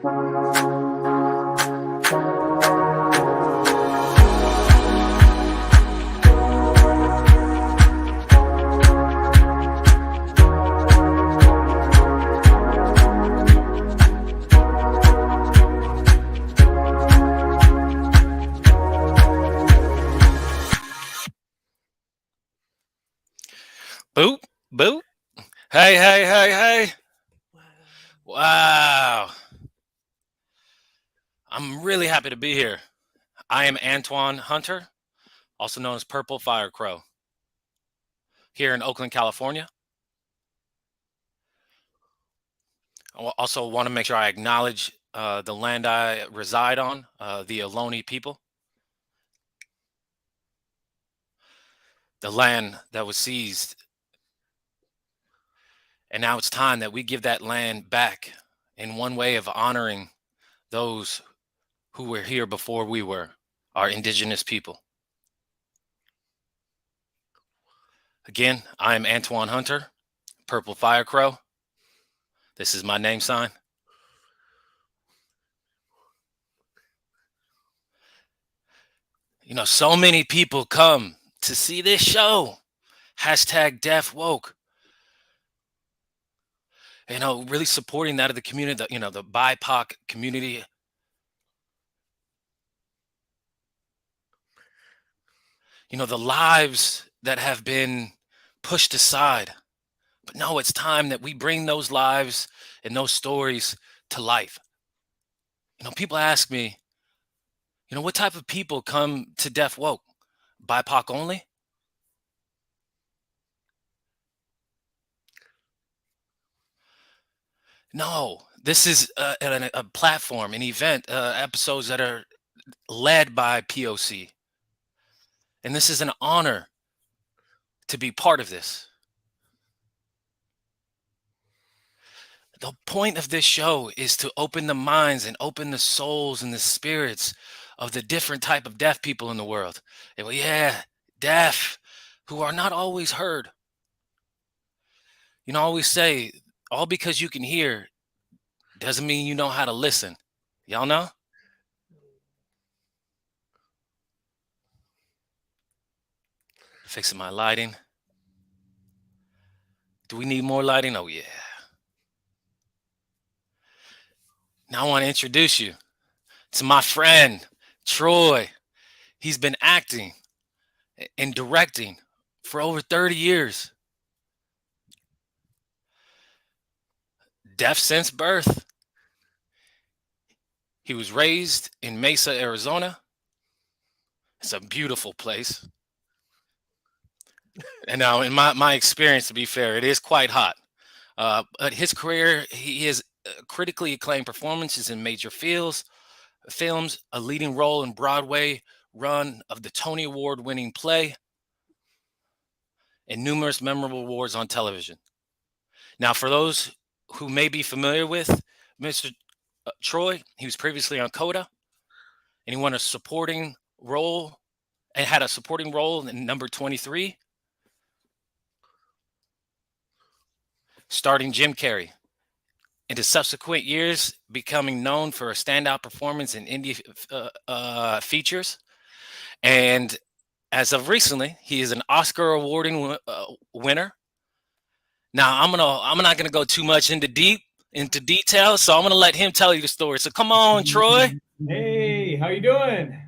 Boop, boop. Hey, hey, hey, hey. Wow. I'm really happy to be here. I am Antoine Hunter, also known as Purple Fire Crow, here in Oakland, California. I also want to make sure I acknowledge the land I reside on, the Ohlone people, the land that was seized. And now it's time that we give that land back in one way of honoring those who were here before we were, our Indigenous people. Again, I am Antoine Hunter, Purple Fire Crow. This is my name sign. You know, so many people come to see this show. Hashtag Deaf Woke. You know, really supporting that of the community, the BIPOC community. You know, the lives that have been pushed aside. But no, it's time that we bring those lives and those stories to life. You know, people ask me, what type of people come to Deaf Woke? BIPOC only? No, this is a platform, an event, episodes that are led by POC. And this is an honor to be part of this. The point of this show is to open the minds and open the souls and the spirits of the different type of deaf people in the world. Deaf, who are not always heard. I always say, all because you can hear doesn't mean you know how to listen. Y'all know? Fixing my lighting. Do we need more lighting? Oh, yeah. Now I want to introduce you to my friend, Troy. He's been acting and directing for over 30 years. Deaf since birth. He was raised in Mesa, Arizona. It's a beautiful place. And now, in my experience, to be fair, it is quite hot. But his career, he has critically acclaimed performances in major films, a leading role in Broadway run of the Tony Award-winning play, and numerous memorable awards on television. Now, for those who may be familiar with Mr. Troy, he was previously on Coda, and he won a supporting role and had a supporting role in number 23, starring Jim Carrey. In the subsequent years, becoming known for a standout performance in indie features. And as of recently, he is an Oscar awarding winner. Now, I'm not gonna go too much into detail, so I'm gonna let him tell you the story. So come on, Troy. Hey, how you doing?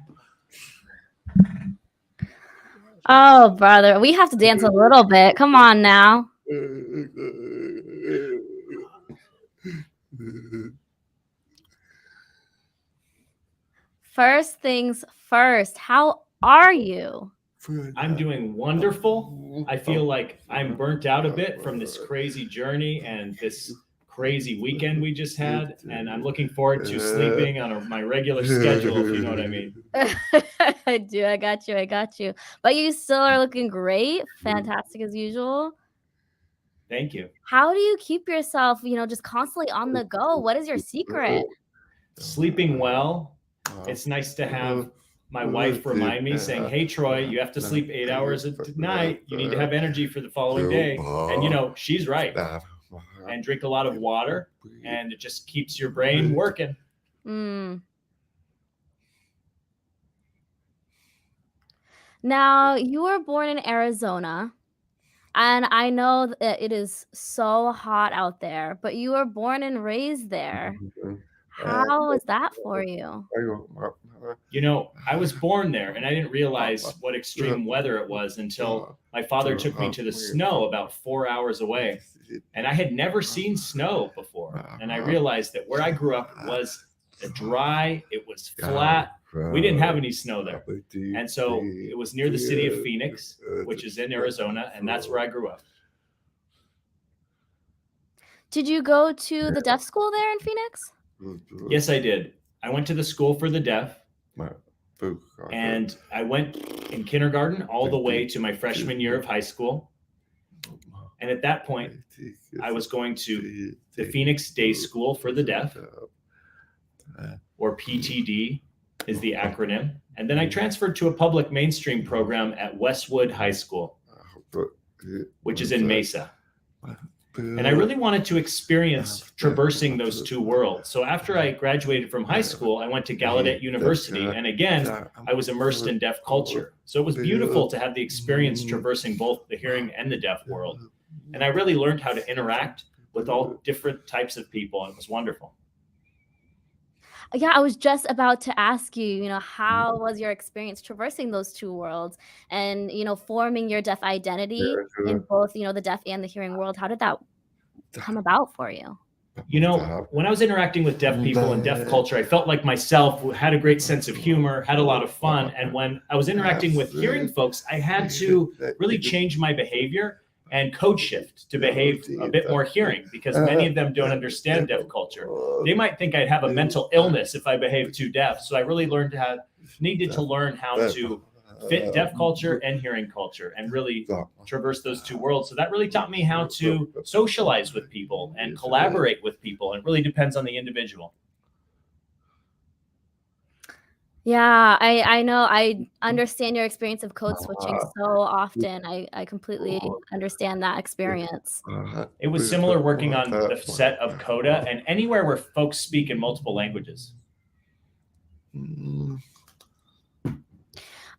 Oh, brother, we have to dance a little bit. Come on now. First things first, how are you? I'm doing wonderful. I feel like I'm burnt out a bit from this crazy journey and this crazy weekend we just had, and I'm looking forward to sleeping on my regular schedule, if you know what I mean. I do. I got you. But you still are looking great. Fantastic as usual. Thank you. How do you keep yourself, just constantly on the go? What is your secret? Sleeping well. It's nice to have my wife remind me, saying, hey, Troy, you have to sleep 8 hours a night. You need to have energy for the following day. And, she's right. and drink a lot of water, and it just keeps your brain working. Now, you were born in Arizona, and I know that it is so hot out there, but you were born and raised there. How was that for you? I was born there, and I didn't realize what extreme weather it was until my father took me to the snow about 4 hours away. And I had never seen snow before. And I realized that where I grew up was dry, it was flat. We didn't have any snow there. And so it was near the city of Phoenix, which is in Arizona, and that's where I grew up. Did you go to the deaf school there in Phoenix? Yes, I did. I went to the school for the deaf, and I went in kindergarten all the way to my freshman year of high school. And at that point, I was going to the Phoenix Day School for the Deaf, or PTD is the acronym. And then I transferred to a public mainstream program at Westwood High School, which is in Mesa. And I really wanted to experience traversing those two worlds. So after I graduated from high school, I went to Gallaudet University. And again, I was immersed in deaf culture. So it was beautiful to have the experience traversing both the hearing and the deaf world. And I really learned how to interact with all different types of people. And it was wonderful. Yeah, I was just about to ask you, how was your experience traversing those two worlds and, forming your deaf identity in both, the deaf and the hearing world? How did that come about for you? When I was interacting with deaf people and deaf culture, I felt like myself, had a great sense of humor, had a lot of fun. And when I was interacting with hearing folks, I had to really change my behavior and code shift to behave a bit more hearing, because many of them don't understand deaf culture. They might think I'd have a mental illness if I behaved too deaf. So I really needed to learn how to fit deaf culture and hearing culture and really traverse those two worlds. So that really taught me how to socialize with people and collaborate with people. It really depends on the individual. Yeah, I know. I understand your experience of code switching so often. I completely understand that experience. It was similar working on the set of Coda and anywhere where folks speak in multiple languages.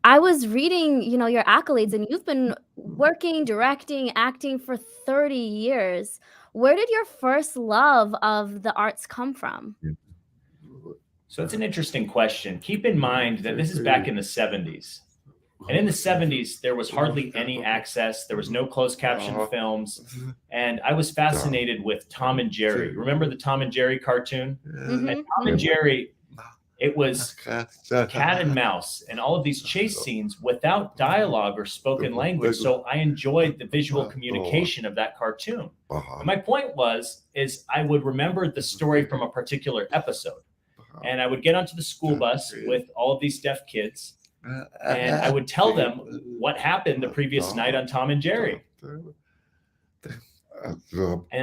I was reading, your accolades, and you've been working, directing, acting for 30 years. Where did your first love of the arts come from? So it's an interesting question. Keep in mind that this is back in the 70s. And in the 70s, there was hardly any access. There was no closed caption films. And I was fascinated with Tom and Jerry. Remember the Tom and Jerry cartoon? Mhm. And Tom and Jerry, it was cat and mouse and all of these chase scenes without dialogue or spoken language. So I enjoyed the visual communication of that cartoon. And my point is I would remember the story from a particular episode. And I would get onto the school bus with all of these deaf kids, and I would tell them what happened the previous night on Tom and Jerry. And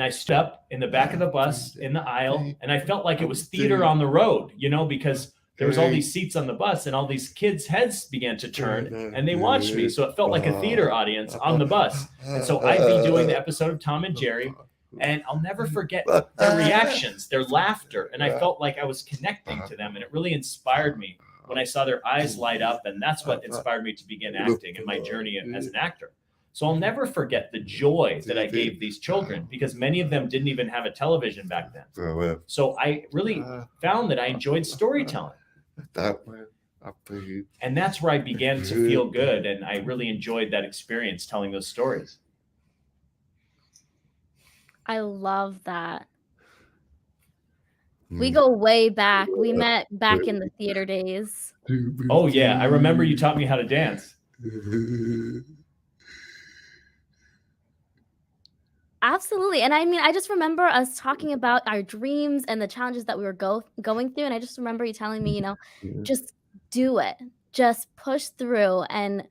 I stood up in the back of the bus in the aisle, and I felt like it was theater on the road, because there was all these seats on the bus, and all these kids' heads began to turn, and they watched me. So it felt like a theater audience on the bus. And so I'd be doing the episode of Tom and Jerry, and I'll never forget their reactions, their laughter. And I felt like I was connecting to them. And it really inspired me when I saw their eyes light up. And that's what inspired me to begin acting and my journey as an actor. So I'll never forget the joy that I gave these children, because many of them didn't even have a television back then. So I really found that I enjoyed storytelling. And that's where I began to feel good. And I really enjoyed that experience telling those stories. I love that. We go way back. We met back in the theater days. Oh, yeah. I remember you taught me how to dance. Absolutely. And I just remember us talking about our dreams and the challenges that we were going through. And I just remember you telling me, just do it. Just push through and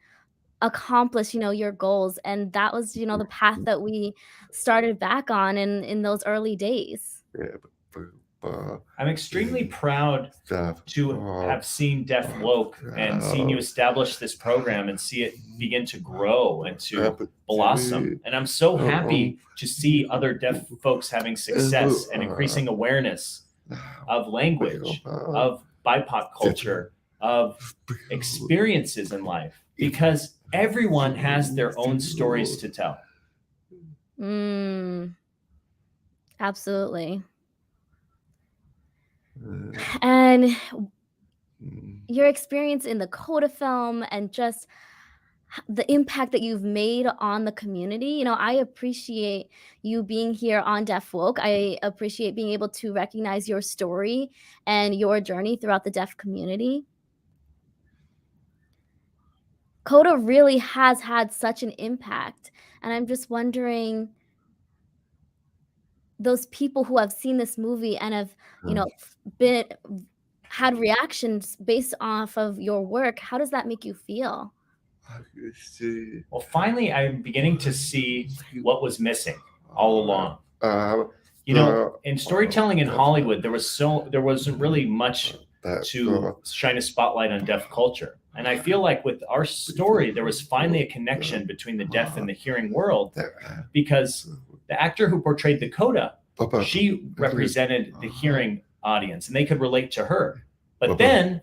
accomplish, your goals. And that was, the path that we started back on in those early days. I'm extremely proud to have seen Deaf Woke and seen you establish this program and see it begin to grow and to blossom. And I'm so happy to see other deaf folks having success and increasing awareness of language, of BIPOC culture, of experiences in life, because everyone has their own stories to tell. Absolutely. And your experience in the Coda film and just the impact that you've made on the community, I appreciate you being here on Deaf Woke. I appreciate being able to recognize your story and your journey throughout the deaf community. Coda really has had such an impact, and I'm just wondering, those people who have seen this movie and have, had reactions based off of your work, how does that make you feel? Well, finally, I'm beginning to see what was missing all along. In storytelling in Hollywood, there wasn't really much to shine a spotlight on deaf culture. And I feel like with our story, there was finally a connection between the deaf and the hearing world, because the actor who portrayed the Coda, she represented the hearing audience and they could relate to her. But then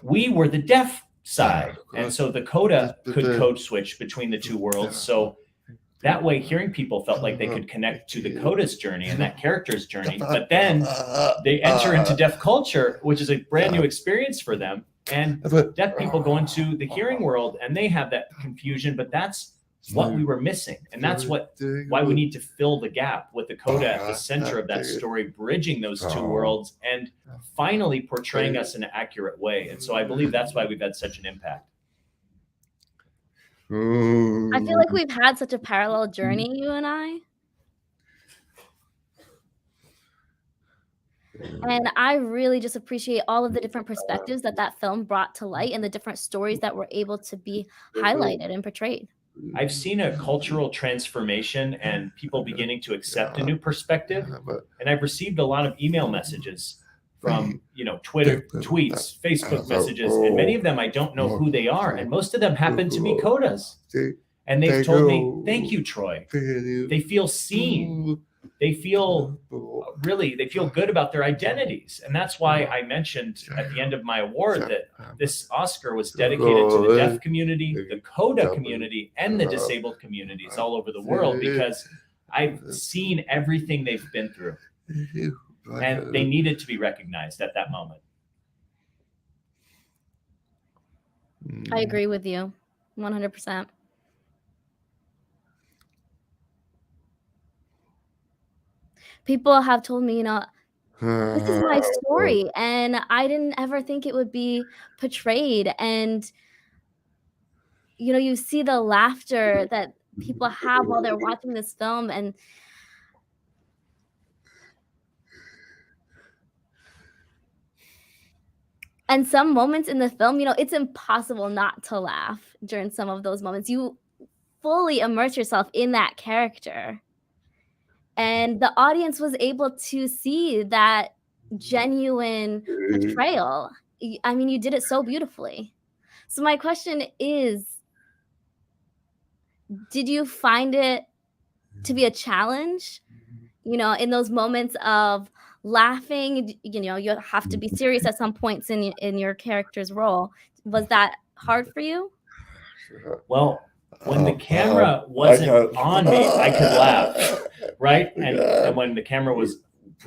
we were the deaf side. And so the Coda could code switch between the two worlds. So that way hearing people felt like they could connect to the Coda's journey and that character's journey. But then they enter into deaf culture, which is a brand new experience for them. And deaf people go into the hearing world and they have that confusion, but that's what we were missing. And that's why we need to fill the gap with the Coda at the center of that story, bridging those two worlds and finally portraying us in an accurate way. And so I believe that's why we've had such an impact. I feel like we've had such a parallel journey, you and I. And I really just appreciate all of the different perspectives that film brought to light and the different stories that were able to be highlighted and portrayed. I've seen a cultural transformation and people beginning to accept a new perspective. And I've received a lot of email messages from, Twitter, tweets, Facebook messages, and many of them I don't know who they are. And most of them happen to be Codas. And they've told me, thank you, Troy. They feel seen. They feel good about their identities. And that's why I mentioned at the end of my award that this Oscar was dedicated to the deaf community, the Coda community, and the disabled communities all over the world, because I've seen everything they've been through. And they needed to be recognized at that moment. I agree with you 100%. People have told me, this is my story, and I didn't ever think it would be portrayed. And, you see the laughter that people have while they're watching this film, and some moments in the film, it's impossible not to laugh during some of those moments. You fully immerse yourself in that character. And the audience was able to see that genuine portrayal. I mean, you did it so beautifully. So my question is, did you find it to be a challenge? In those moments of laughing, you have to be serious at some points in your character's role. Was that hard for you? Well, when the camera wasn't on me, I could laugh, right? And when the camera was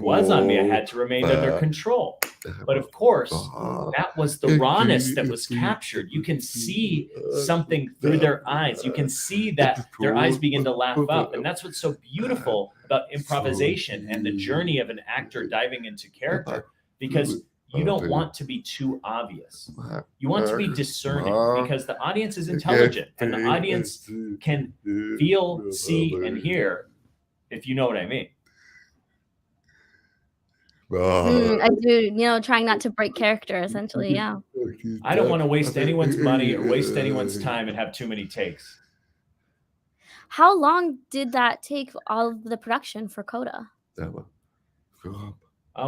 on me, I had to remain under control. But of course, that was the rawness that was captured. You can see something through their eyes. You can see that their eyes begin to laugh up. And that's what's so beautiful about improvisation and the journey of an actor diving into character, because you don't want to be too obvious. You want to be discerning, because the audience is intelligent and the audience can feel, see, and hear, if you know what I mean. I do, trying not to break character, essentially, yeah. I don't want to waste anyone's money or waste anyone's time and have too many takes. How long did that take, all of the production for Coda?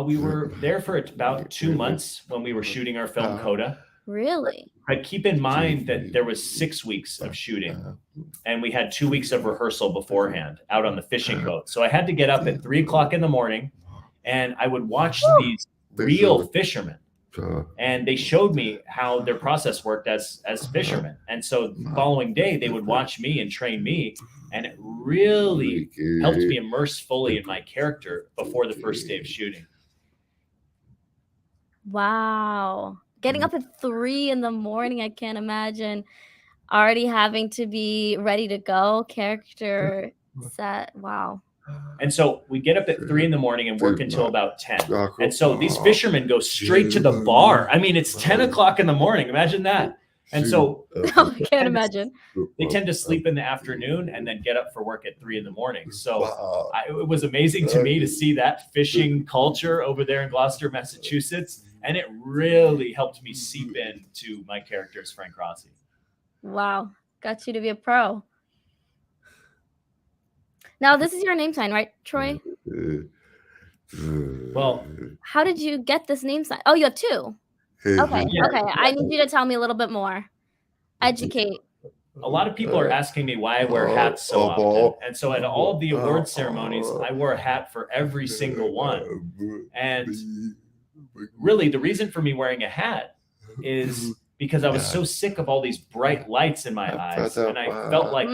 We were there for about 2 months when we were shooting our film Coda. Really? But keep in mind that there was 6 weeks of shooting, and we had 2 weeks of rehearsal beforehand out on the fishing boat. So I had to get up at 3 o'clock in the morning, and I would watch these real fishermen. And they showed me how their process worked as fishermen. And so the following day, they would watch me and train me. And it really helped me immerse fully in my character before the first day of shooting. Wow. Getting up at 3 in the morning, I can't imagine. Already having to be ready to go, character set. Wow. And so we get up at 3 in the morning and work until about 10. And so these fishermen go straight to the bar. I mean, it's 10 o'clock in the morning. Imagine that. And so I can't imagine. they tend to sleep in the afternoon and then get up for work at 3 in the morning. So it was amazing to me to see that fishing culture over there in Gloucester, Massachusetts. And it really helped me seep into my character as Frank Rossi. Wow. Got you to be a pro. Now, this is your name sign, right, Troy? Well, how did you get this name sign? Oh, you have 2. Okay. Yeah. Okay. I need you to tell me a little bit more. Educate. A lot of people are asking me why I wear hats so often. And so at all of the award ceremonies, I wore a hat for every single one. And really, the reason for me wearing a hat is because I was so sick of all these bright lights in my eyes, and I felt like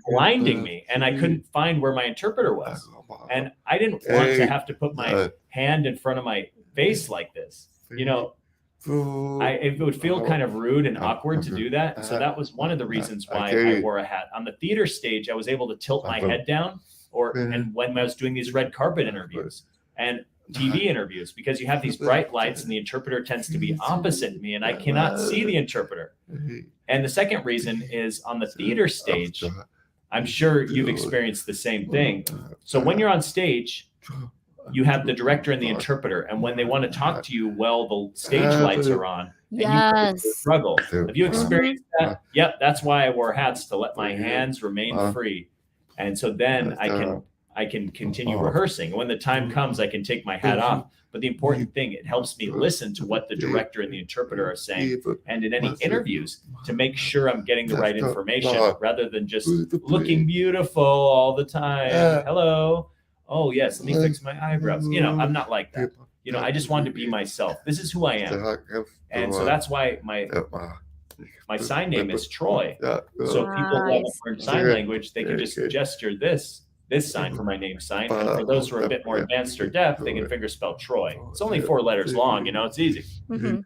blinding me, and I couldn't find where my interpreter was. And I didn't want to have to put my hand in front of my face like this. You know, it would feel kind of rude and awkward to do that. So that was one of the reasons why I wore a hat. On the theater stage, I was able to tilt my head down, and when I was doing these red carpet interviews and TV interviews, because you have these bright lights and the interpreter tends to be opposite me and I cannot see the interpreter. And the second reason is on the theater stage, I'm sure you've experienced the same thing. So when you're on stage, you have the director and the interpreter, and when they want to talk to you while the stage lights are on, and you struggle. Have you experienced that? Yep, that's why I wore hats, to let my hands remain free. And so then I can continue rehearsing. When the time comes, I can take my hat off. But the important thing, it helps me listen to what the director and the interpreter are saying. And in any interviews, to make sure I'm getting the right information rather than just looking beautiful all the time. Hello. Oh, yes, let me fix my eyebrows. You know, I'm not like that. You know, I just wanted to be myself. This is who I am. And so that's why my sign name is Troy. So people who have learned sign language, they can just gesture this sign for my name sign. And for those who are a bit more advanced or deaf, they can finger spell Troy. It's only 4 letters long, you know, it's easy. You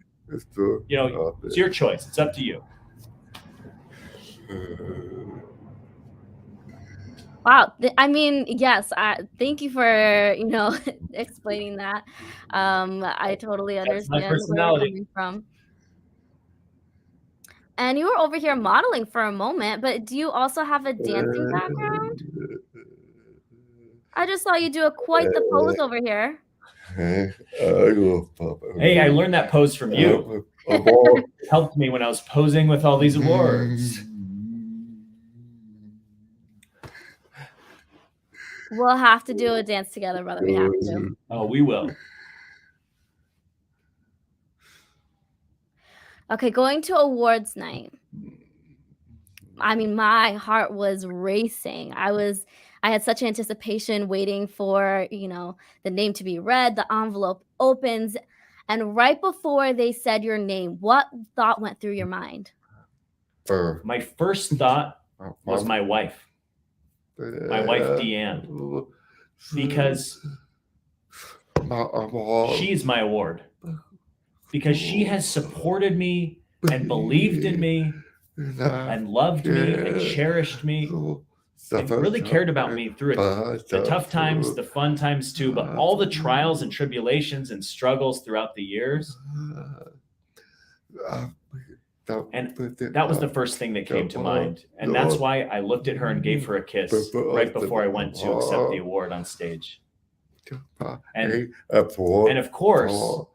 know, it's your choice. It's up to you. Wow. I mean, yes, thank you for, explaining that. I totally understand where you're coming from. And you were over here modeling for a moment, but do you also have a dancing background? I just saw you do quite the pose over here. Hey, I learned that pose from you. Helped me when I was posing with all these awards. We'll have to do a dance together, brother. We have to. Oh, we will. Okay, going to awards night. I mean, my heart was racing. I had such anticipation waiting for, the name to be read, the envelope opens, and right before they said your name, what thought went through your mind? My first thought was my wife. My wife, Deanne, because she's my award, because she has supported me and believed in me and loved me and cherished me and really cared about me through it. The tough times, the fun times too, but all the trials and tribulations and struggles throughout the years. And that was the first thing that came to mind. And that's why I looked at her and gave her a kiss right before I went to accept the award on stage. And of course,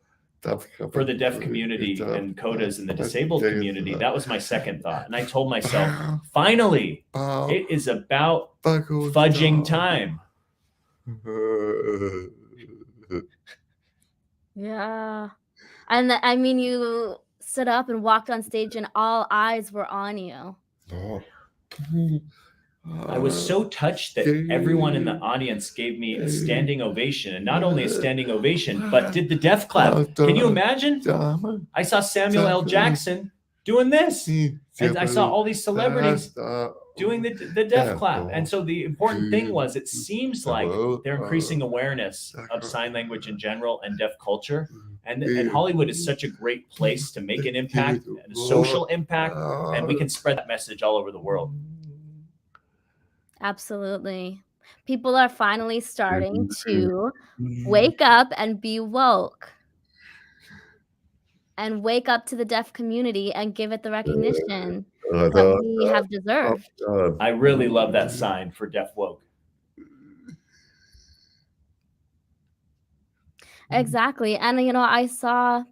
for the deaf community and CODAs and the disabled community, that was my second thought. And I told myself, finally, it is about fudging time. Yeah. And I mean, you stood up and walked on stage and all eyes were on you. I was so touched that everyone in the audience gave me a standing ovation, and not only a standing ovation, but did the death clap. Can you imagine? I saw Samuel L. Jackson doing this, and I saw all these celebrities doing the death clap. And so the important thing was, it seems like they're increasing awareness of sign language in general and deaf culture. And Hollywood is such a great place to make an impact and a social impact, and we can spread that message all over the world. Absolutely. People are finally starting to wake up and be woke. And wake up to the deaf community and give it the recognition that we have deserved. I really love that sign for Deaf Woke. Exactly. And, you know, I saw,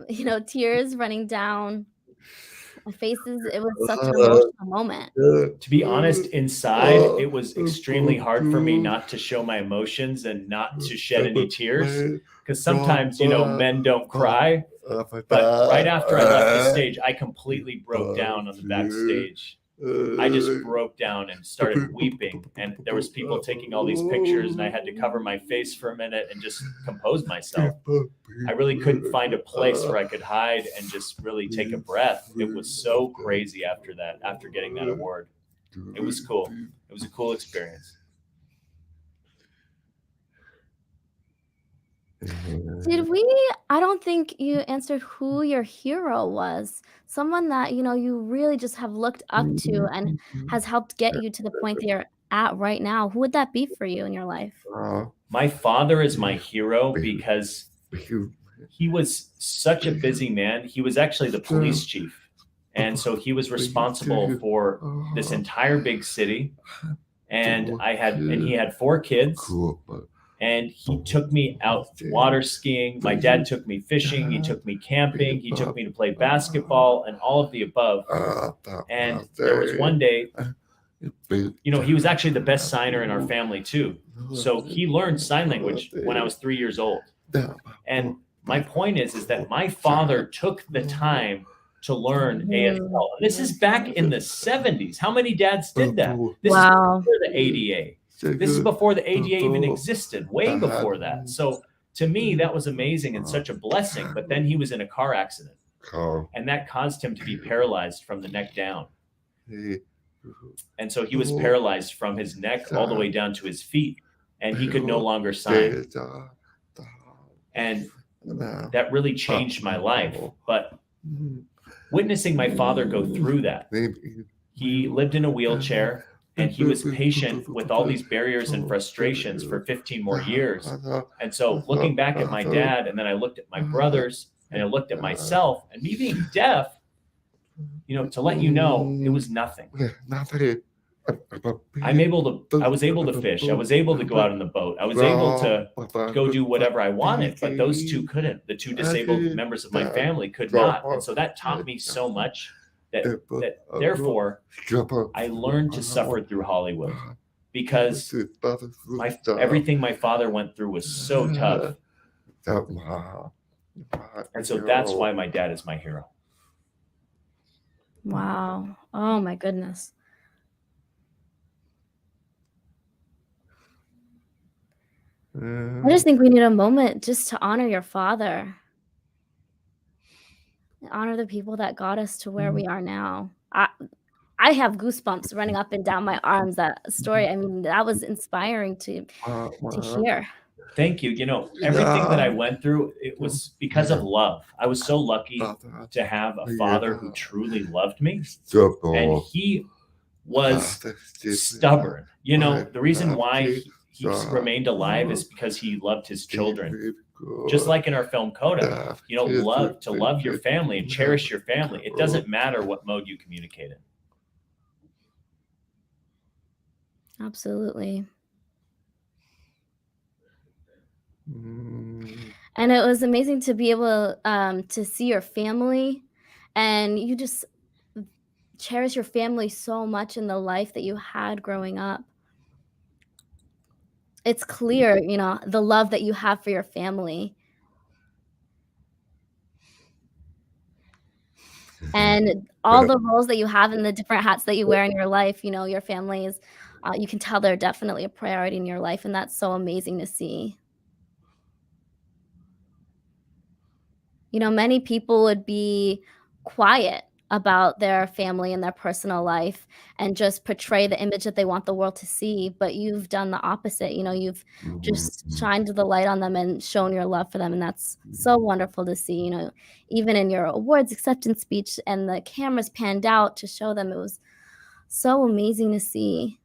you know, tears running down my faces. It was such an emotional moment. To be honest, inside, it was extremely hard for me not to show my emotions and not to shed any tears. Because sometimes, you know, men don't cry. But right after I left the stage, I completely broke down on the backstage. I just broke down and started weeping. And there was people taking all these pictures, and I had to cover my face for a minute and just compose myself. I really couldn't find a place where I could hide and just really take a breath. It was so crazy after that, after getting that award. It was cool. It was a cool experience. I don't think you answered who your hero was. Someone that, you know, you really just have looked up to and has helped get you to the point that you're at right now. Who would that be for you in your life? My father is my hero because he was such a busy man. He was actually the police chief. And so he was responsible for this entire big city. And he had 4 kids. And he took me out water skiing. My dad took me fishing. He took me camping. He took me to play basketball and all of the above. And there was one day, you know, he was actually the best signer in our family too. So he learned sign language when I was 3 years old. And my point is that my father took the time to learn ASL. And this is back in the 70s. How many dads did that? This is before the ADA. This is before the ADA even existed, way before that. So to me, that was amazing and such a blessing. But then he was in a car accident, and that caused him to be paralyzed from the neck down. And so he was paralyzed from his neck all the way down to his feet, and he could no longer sign. And that really changed my life. But witnessing my father go through that, he lived in a wheelchair. And he was patient with all these barriers and frustrations for 15 more years. And so looking back at my dad, and then I looked at my brothers, and I looked at myself, and me being deaf, you know, to let you know, it was nothing. I was able to fish. I was able to go out on the boat. I was able to go do whatever I wanted, but those two couldn't. The 2 disabled members of my family could not. And so that taught me so much. That therefore, I learned to suffer through Hollywood because everything my father went through was so tough. And so that's why my dad is my hero. Wow. Oh my goodness. I just think we need a moment just to honor your father. Honor the people that got us to where we are now. I have goosebumps running up and down my arms. That story, I mean, that was inspiring to hear. Thank you. You know, everything that I went through, it was because of love. I was so lucky to have a father who truly loved me. And he was stubborn. You know, the reason why he remained alive is because he loved his children. Just like in our film Coda, you know, love your family and cherish your family. It doesn't matter what mode you communicate in. Absolutely. And it was amazing to be able to see your family, and you just cherish your family so much in the life that you had growing up. it's clear, the love that you have for your family. And all the roles that you have and the different hats that you wear in your life, your family is, you can tell they're definitely a priority in your life, and that's so amazing to see. Many people would be quiet about their family and their personal life and just portray the image that they want the world to see, but you've done the opposite. You've just shined the light on them and shown your love for them, and that's so wonderful to see. Even in your awards acceptance speech and the cameras panned out to show them, it was so amazing to see.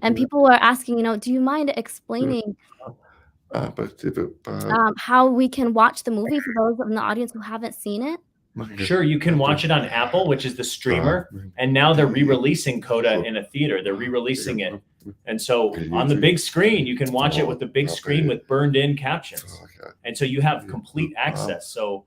And people were asking, do you mind explaining how we can watch the movie for those in the audience who haven't seen it? Sure, you can watch it on Apple, which is the streamer, and now they're re-releasing Coda in a theater. They're re-releasing it. And so on the big screen, you can watch it with the big screen with burned-in captions. And so you have complete access. So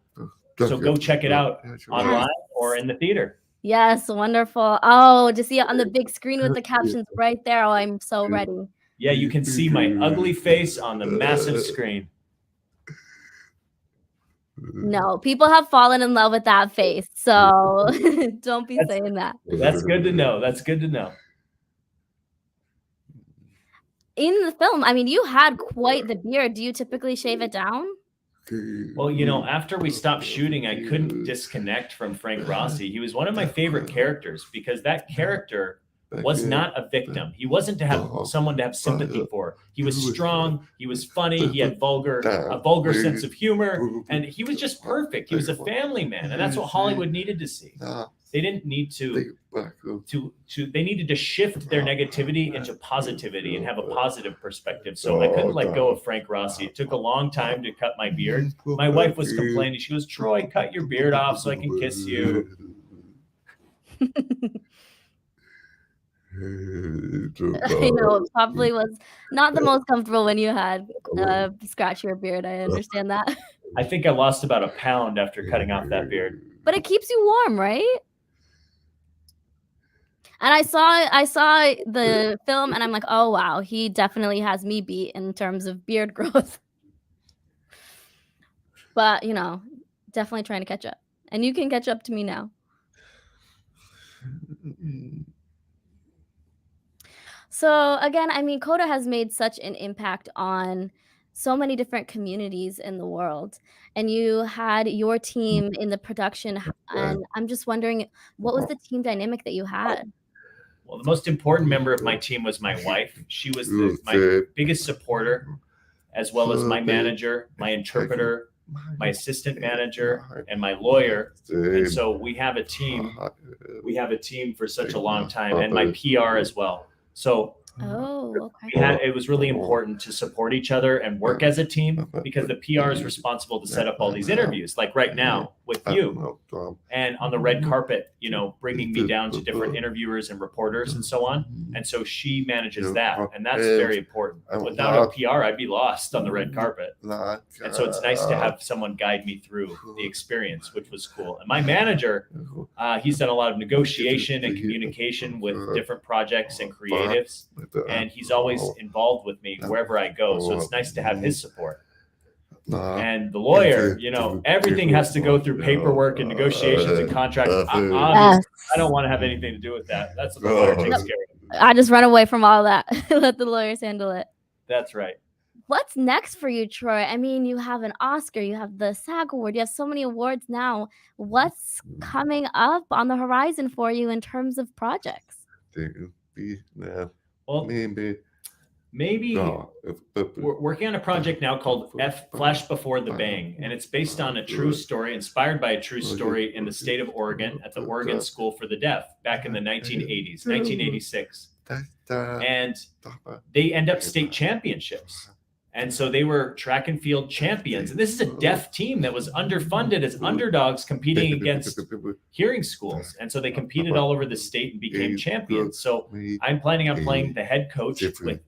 go check it out online or in the theater. Yes, wonderful. Oh, to see it on the big screen with the captions right there. Oh, I'm so ready. Yeah, you can see my ugly face on the massive screen. No, people have fallen in love with that face, so don't be saying that. That's good to know. That's good to know. In the film, you had quite the beard. Do you typically shave it down? Well, after we stopped shooting, I couldn't disconnect from Frank Rossi. He was one of my favorite characters because that character was not a victim. He wasn't to have someone to have sympathy for. He was strong. He was funny. He had a vulgar sense of humor, and he was just perfect. He was a family man, and that's what Hollywood needed to see. They didn't need they needed to shift their negativity into positivity and have a positive perspective. So I couldn't let go of Frank Rossi. It took a long time to cut my beard. My wife was complaining. She goes, "Troy, cut your beard off so I can kiss you." I know it probably was not the most comfortable when you had scratch your beard. I understand that. I think I lost about a pound after cutting off that beard. But it keeps you warm, right? And I saw the film and I'm like, oh wow, he definitely has me beat in terms of beard growth. But definitely trying to catch up. And you can catch up to me now. So again, Coda has made such an impact on so many different communities in the world. And you had your team in the production, and I'm just wondering, what was the team dynamic that you had? Well, the most important member of my team was my wife. She was my biggest supporter, as well as my manager, my interpreter, my assistant manager, and my lawyer. And so we have a team. We have a team for such a long time, and my PR as well. So okay. It was really important to support each other and work as a team because the PR is responsible to set up all these interviews, like right now with you, and on the red carpet, bringing me down to different interviewers and reporters and so on. And so she manages that, and that's very important. Without a PR, I'd be lost on the red carpet. And so it's nice to have someone guide me through the experience, which was cool. And my manager, he's done a lot of negotiation and communication with different projects and creatives, and he's always involved with me wherever I go. So it's nice to have his support. And the lawyer, everything has to go through paperwork and negotiations and contracts. I don't want to have anything to do with that. That's what the lawyer takes care of. I just run away from all that. Let the lawyers handle it. That's right. What's next for you, Troy? You have an Oscar, you have the SAG Award, you have so many awards now. What's coming up on the horizon for you in terms of projects? Well, maybe we're working on a project now called Flash Before the Bang, and it's based on a true story, inspired by a true story in the state of Oregon at the Oregon School for the Deaf back in the 1980s, 1986. And they end up state championships. And so they were track and field champions. And this is a deaf team that was underfunded as underdogs competing against hearing schools. And so they competed all over the state and became champions. So I'm planning on playing the head coach with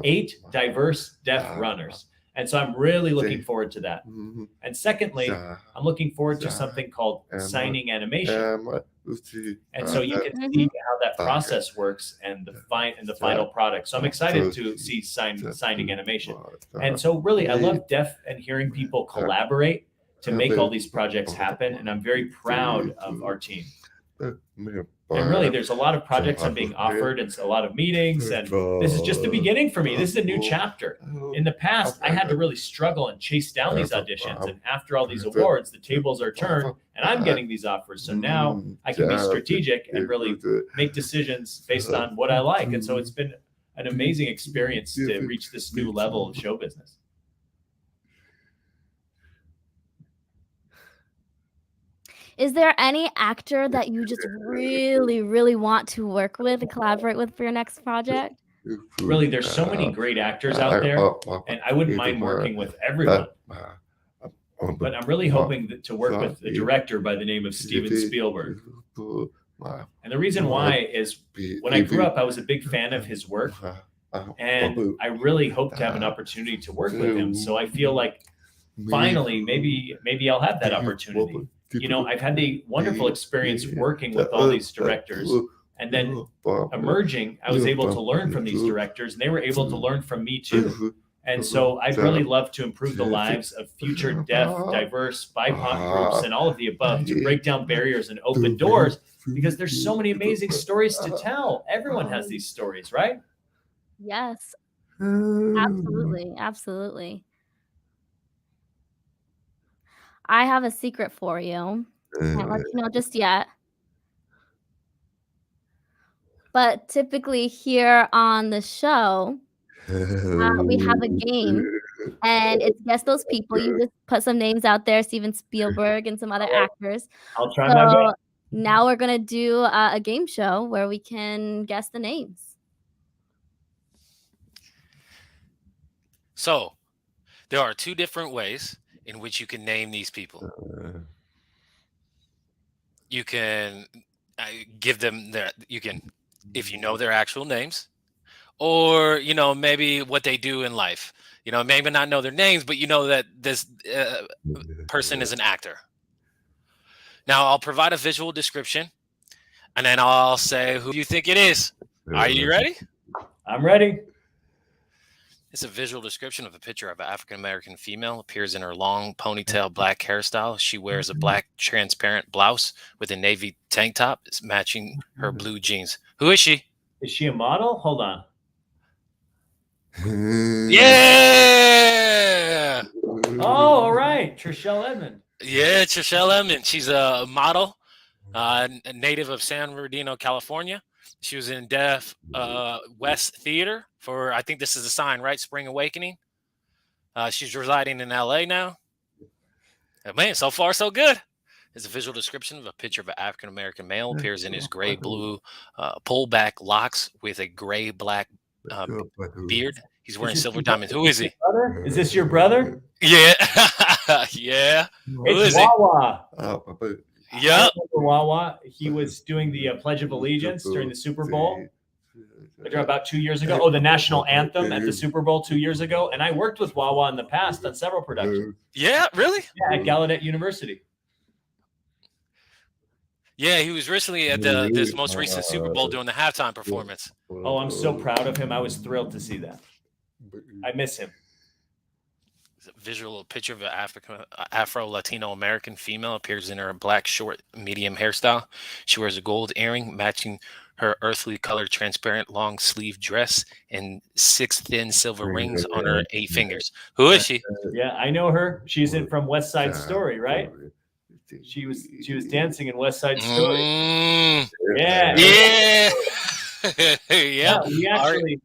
8 diverse deaf runners. And so I'm really looking forward to that. And secondly, I'm looking forward to something called signing animation. And so you can see how that process works and the final product. So I'm excited to see signing animation. And so really, I love deaf and hearing people collaborate to make all these projects happen. And I'm very proud of our team. And really, there's a lot of projects I'm being offered and a lot of meetings. And this is just the beginning for me. This is a new chapter. In the past, I had to really struggle and chase down these auditions. And after all these awards, the tables are turned and I'm getting these offers. So now I can be strategic and really make decisions based on what I like. And so it's been an amazing experience to reach this new level of show business. Is there any actor that you just really, really want to work with and collaborate with for your next project? Really, there's so many great actors out there, and I wouldn't mind working with everyone. But I'm really hoping to work with a director by the name of Steven Spielberg. And the reason why is when I grew up, I was a big fan of his work, and I really hope to have an opportunity to work with him. So I feel like finally, maybe I'll have that opportunity. You know, I've had the wonderful experience working with all these directors, and then emerging, I was able to learn from these directors, and they were able to learn from me too. And so I'd really love to improve the lives of future deaf, diverse, BIPOC groups and all of the above to break down barriers and open doors, because there's so many amazing stories to tell. Everyone has these stories, right? Yes, absolutely, absolutely. I have a secret for you. Can't let you know just yet. But typically here on the show, we have a game, and it's Guess Those People. You just put some names out there, Steven Spielberg and some other actors. I'll try my best. Now we're gonna do a game show where we can guess the names. So there are two different ways in which you can name these people. You can give them if you know their actual names, or maybe what they do in life. Maybe not know their names, but you know that this person is an actor. Now I'll provide a visual description, and then I'll say who you think it is. Are you ready? I'm ready. It's a visual description of a picture of an African-American female. Appears in her long ponytail black hairstyle. She wears a black transparent blouse with a navy tank top matching her blue jeans. Who is she? Is she a model? Hold on. Yeah! Oh, all right. Trishelle Edmond. Yeah, Trishelle Edmond. She's a model, a native of San Bernardino, California. She was in Deaf West Theater for, I think this is a sign, right? Spring Awakening. She's residing in LA now. Man, so far so good. It's a visual description of a picture of an African-American male. Appears in his gray-blue pullback locks with a gray-black beard. He's wearing silver diamonds. Who is he? Is this your brother? Yeah. Yeah. Who It's is he? Wawa. Yep. Wawa. He was doing the Pledge of Allegiance during the Super Bowl about 2 years ago. Oh, the national anthem at the Super Bowl 2 years ago. And I worked with Wawa in the past on several productions. Yeah, really? Yeah, at Gallaudet University. Yeah, he was recently at this most recent Super Bowl doing the halftime performance. Oh, I'm so proud of him. I was thrilled to see that. I miss him. It's a visual picture of an Afro-Latino American female. Appears in her black short medium hairstyle. She wears a gold earring matching her earthly colored transparent long sleeve dress and 6 thin silver rings on her 8 fingers. Who is she? Yeah, I know her. She's from West Side Story, right? She was dancing in West Side Story. Yeah. Yeah. Yeah. We actually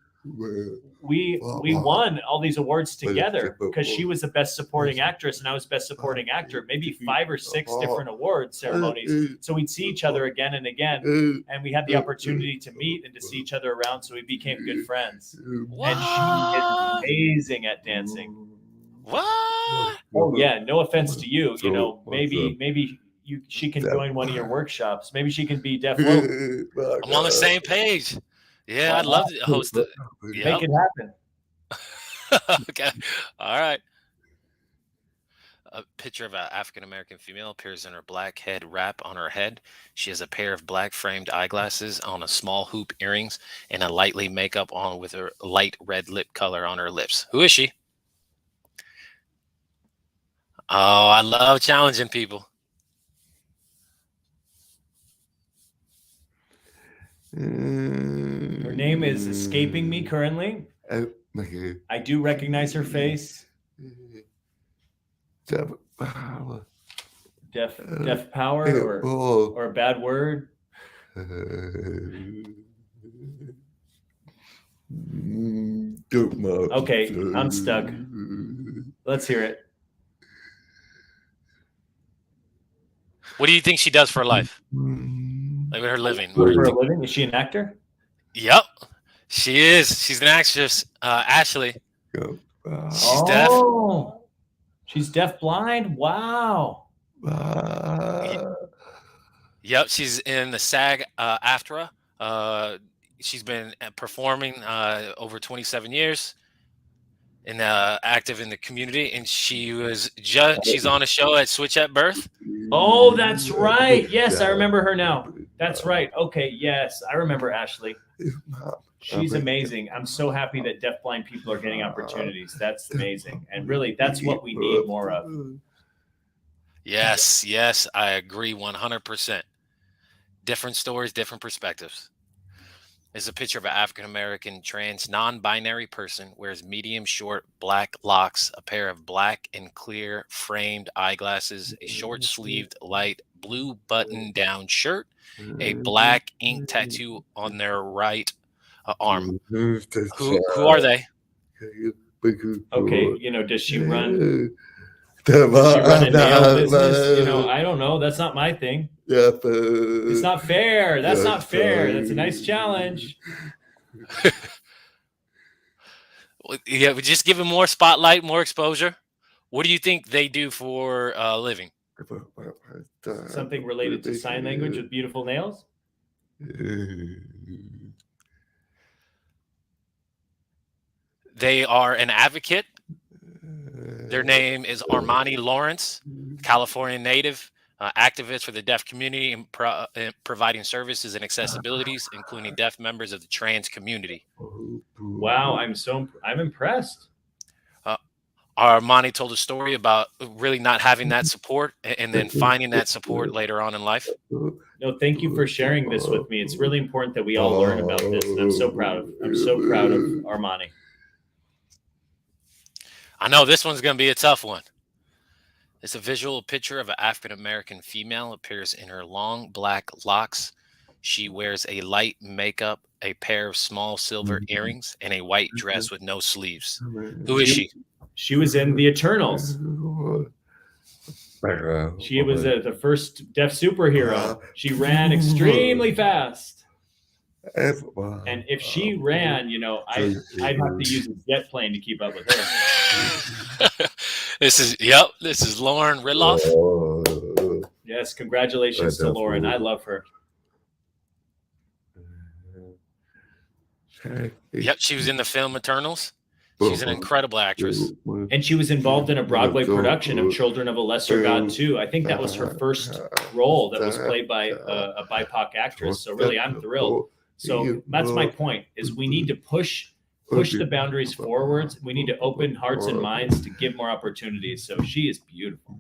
we won all these awards together because she was the best supporting actress and I was best supporting actor, maybe 5 or 6 different award ceremonies. So we'd see each other again and again, and we had the opportunity to meet and to see each other around, so we became good friends. What? And she is amazing at dancing. What? Oh yeah, no offense to you, maybe she can join one of your workshops. Maybe she can be deaf vocal. I'm on the same page. Yeah, I'd love to host it. Make it happen. Okay. All right. A picture of an African American female appears in her black head wrap on her head. She has a pair of black framed eyeglasses on, a small hoop earrings, and a lightly makeup on with her light red lip color on her lips. Who is she? Oh, I love challenging people. Her name is escaping me currently. I do recognize her face. Deaf power or a bad word. Okay, I'm stuck. Let's hear it. What do you think she does for a life? Like with her living. What do you For a think? living? Is she an actor? Yep, she is. She's an actress. Ashley. She's deaf. Oh, she's deaf blind? Wow. Yep, she's in the SAG AFTRA. She's been performing over 27 years and active in the community. And she's on a show at Switch at Birth. Oh, that's right. Yes, I remember her now. That's right. Okay, yes, I remember Ashley. She's amazing. I'm so happy that deafblind people are getting opportunities. That's amazing. And really, that's what we need more of. Yes, I agree 100%. Different stories, different perspectives. Is a picture of an African American trans non-binary person, wears medium short black locks, a pair of black and clear framed eyeglasses, a short sleeved light blue button down shirt, a black ink tattoo on their right arm. Who are they? Okay, does she run? Does she run a nail business? I don't know. That's not my thing. It's not fair. That's not fair. That's a nice challenge. Yeah, we just give them more spotlight, more exposure. What do you think they do for a living? Something related to sign language with beautiful nails? They are an advocate. Their name is Armani Lawrence, California native, activist for the deaf community and providing services and accessibilities, including deaf members of the trans community. Wow, I'm impressed. Armani told a story about really not having that support and then finding that support later on in life. No, thank you for sharing this with me. It's really important that we all learn about this, and I'm so proud of Armani. I know this one's going to be a tough one. It's a visual picture of an African American female, appears in her long black locks. She wears a light makeup, a pair of small silver earrings, and a white dress with no sleeves. Who is she? She was in The Eternals. She was the first deaf superhero. She ran extremely fast. And if she ran, I'd have to use a jet plane to keep up with her. This is Lauren Ridloff. Yes, congratulations to Lauren. I love her. Yep, she was in the film Eternals. She's an incredible actress. And she was involved in a Broadway production of Children of a Lesser God too. I think that was her first role that was played by a BIPOC actress. So really, I'm thrilled. So that's my point, is we need to push the boundaries forwards. We need to open hearts and minds to give more opportunities. So she is beautiful.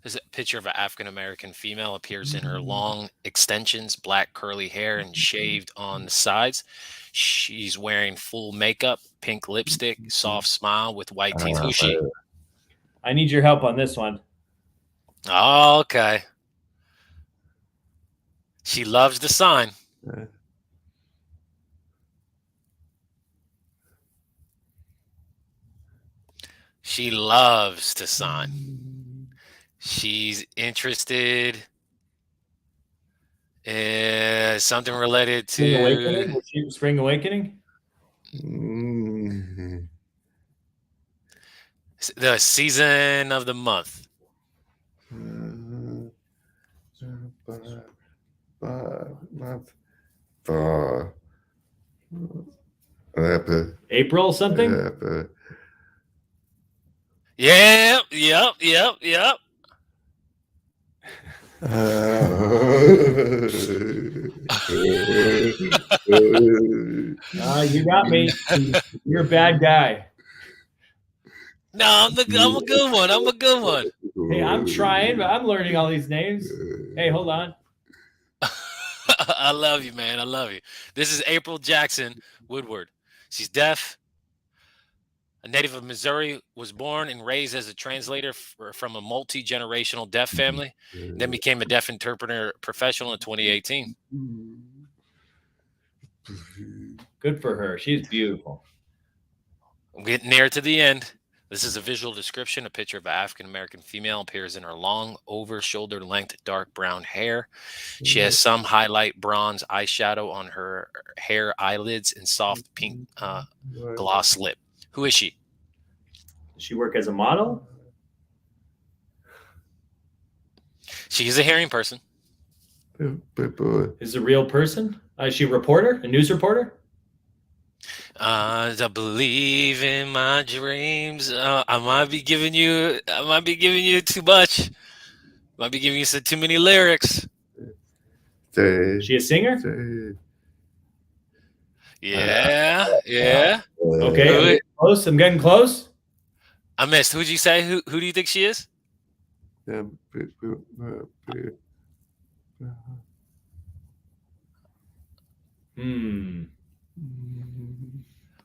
This picture of an African American female appears in her long extensions, black curly hair, and shaved on the sides. She's wearing full makeup, pink lipstick, soft smile with white teeth. Who's she? I need your help on this one. Okay. She loves the sign. She loves to sign. She's interested in something related to Spring Awakening? The season of the month. April something? Yep. You got me. You're a bad guy. No, I'm a good one. I'm a good one. Hey, I'm trying, but I'm learning all these names. Hey, hold on. I love you, man. I love you. This is April Jackson Woodward. She's deaf. A native of Missouri, was born and raised as a translator from a multi-generational deaf family, then became a deaf interpreter professional in 2018. Good for her. She's beautiful. We're getting near to the end. This is a visual description. A picture of an African-American female appears in her long, over-shoulder length, dark brown hair. She has some highlight bronze eyeshadow on her hair, eyelids, and soft pink gloss lip. Who is she? Does she work as a model? She is a hearing person. Is a real person? Is she a reporter? A news reporter? I believe in my dreams. I might be giving you too much. Might be giving you too many lyrics. Is she a singer? Yeah. Okay, close. I'm getting close. I missed. Who'd you say? Who do you think she is?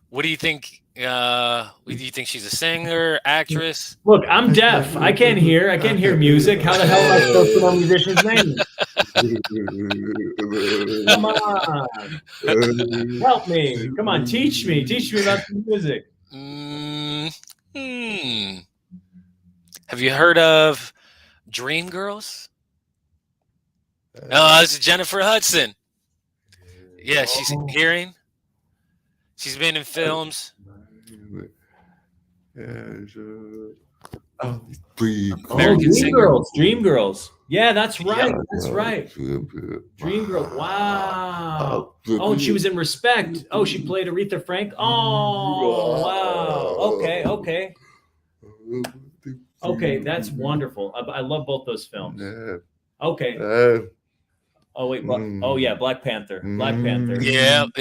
What do you think? Do you think she's a singer, actress? Look, I'm deaf. I can't hear. I can't hear music. How the hell am I supposed to know musicians' names? Come on. Help me. Come on, teach me. Teach me about the music. Have you heard of Dreamgirls? Oh, this is Jennifer Hudson. Yeah, she's hearing. She's been in films. Dreamgirls. Yeah, that's right. That's right. Dreamgirls. Wow. Oh, and she was in Respect. Oh, she played Aretha Frank. Oh, wow. Okay, that's wonderful. I love both those films. Okay. Oh wait. Oh yeah, Black Panther. Yep.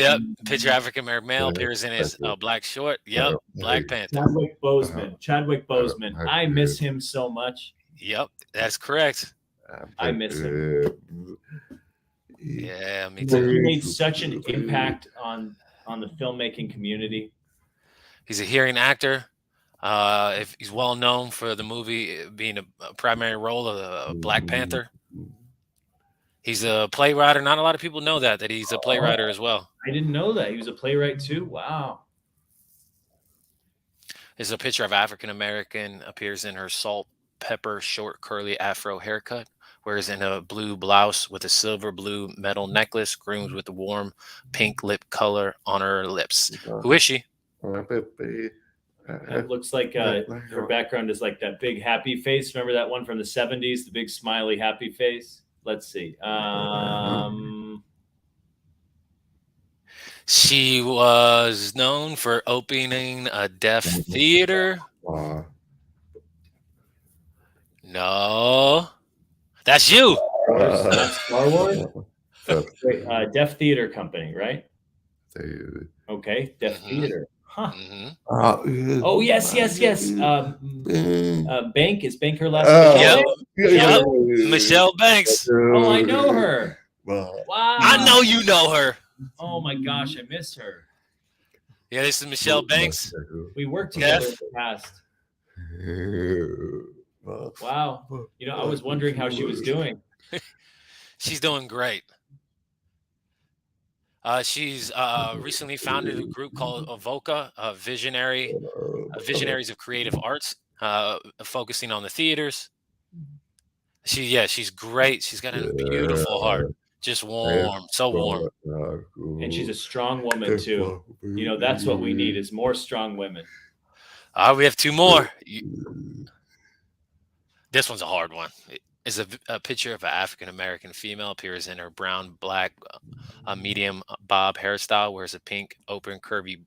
Picture African American male appears in his black short. Yep. Black Panther. Chadwick Boseman. I miss him so much. Yep, that's correct. I miss him. Yeah, me too. He made such an impact on the filmmaking community. He's a hearing actor. If he's well known for the movie being a primary role of Black Panther. He's a playwright. Not a lot of people know that he's a playwright as well. I didn't know that. He was a playwright too. Wow. There's a picture of African American appears in her salt pepper short curly afro haircut, wears in a blue blouse with a silver blue metal necklace, groomed with a warm pink lip color on her lips. Who is she? It looks like her background is like that big happy face. Remember that one from the 70s, the big smiley happy face? Let's see. She was known for opening a deaf theater. No, that's you. Star Wars. Deaf theater company, right? Okay, deaf theater. Huh. Oh yes. Bank is Bank her last name? Yep. Michelle Banks. Oh, I know her. Wow. I know you know her. Oh my gosh, I miss her. Yeah, this is Michelle Banks. We worked together in the past. Wow. I was wondering how she was doing. She's doing great. She's recently founded a group called Evoca, Visionaries of Creative Arts, focusing on the theaters. She's great. She's got a beautiful heart, just warm, so warm. And she's a strong woman too. That's what we need is more strong women. We have two more. This one's a hard one. Is a picture of an African American female appears in her brown black medium bob hairstyle, wears a pink open curvy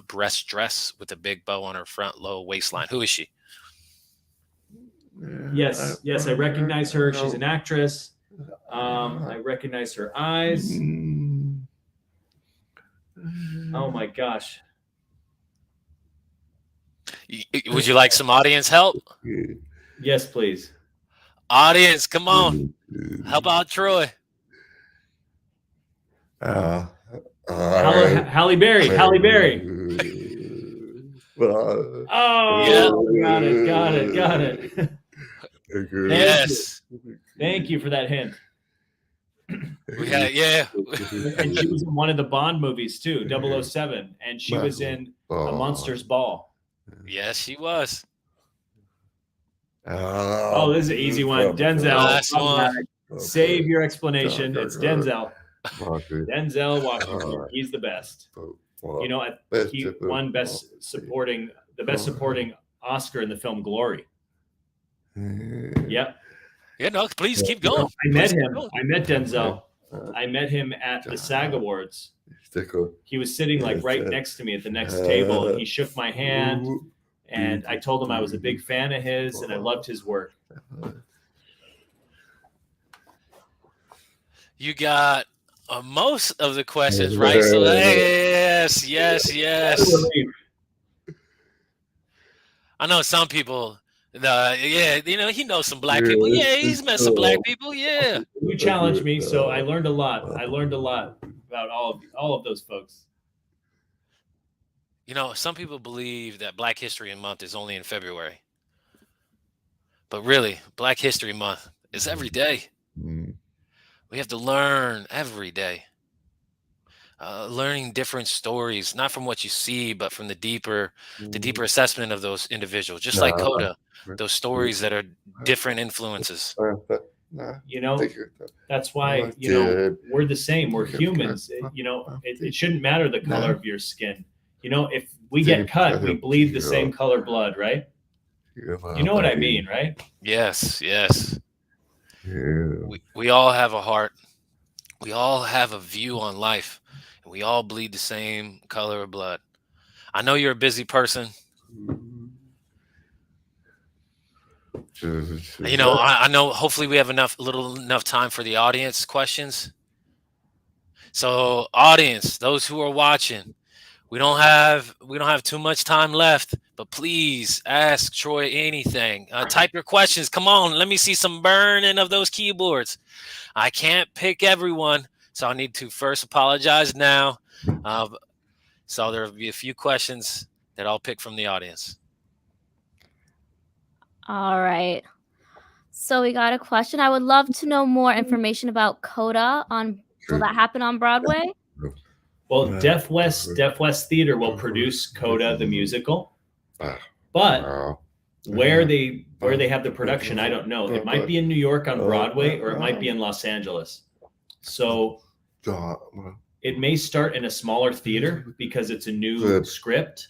breast dress with a big bow on her front, low waistline. Who is she? Yes, I recognize her. She's an actress. I recognize her eyes. Oh my gosh. Would you like some audience help? Yes, please. Audience, come on. Help out Troy. Halle Berry. Halle Berry. Oh, yeah. Got it. Yes. Thank you for that hint. Yeah. And she was in one of the Bond movies too, 007, and she was in A Monster's Ball. Yes, she was. Oh, this is an easy one. Denzel. Last one. Save your explanation. It's Denzel. Denzel Washington. He's the best. You know, he won the best supporting Oscar in the film Glory. Yep. Yeah, no, please keep going. I met him. I met Denzel. I met him at the SAG Awards. He was sitting like right next to me at the next table, and he shook my hand, and I told him I was a big fan of his and I loved his work. You got most of the questions right. So yes. I know some people. He knows some black people. Yeah, he's met some black people. Yeah. You challenged me, so I learned a lot. I learned a lot about all of those folks. You know, some people believe that Black History Month is only in February. But really, Black History Month is every day. We have to learn every day. Learning different stories, not from what you see, but from the deeper assessment of those individuals, just like Coda, those stories that are different influences. You know, that's why, we're the same. We're humans. It shouldn't matter the color of your skin. You know, if we get cut, we bleed the same color blood, right? You know what I mean, right? Yes. We all have a heart. We all have a view on life. And we all bleed the same color of blood. I know you're a busy person. You know, I know hopefully we have enough time for the audience questions. So audience, those who are watching, we don't have too much time left, but please ask Troy anything. Type your questions. Come on, let me see some burning of those keyboards. I can't pick everyone, so I need to first apologize now. So there will be a few questions that I'll pick from the audience. All right. So we got a question. I would love to know more information about Coda. Will that happen on Broadway? Well, Deaf West Theater will produce Coda the musical, but where they have the production, I don't know. It might be in New York on Broadway, or it might be in Los Angeles. So it may start in a smaller theater because it's a new script,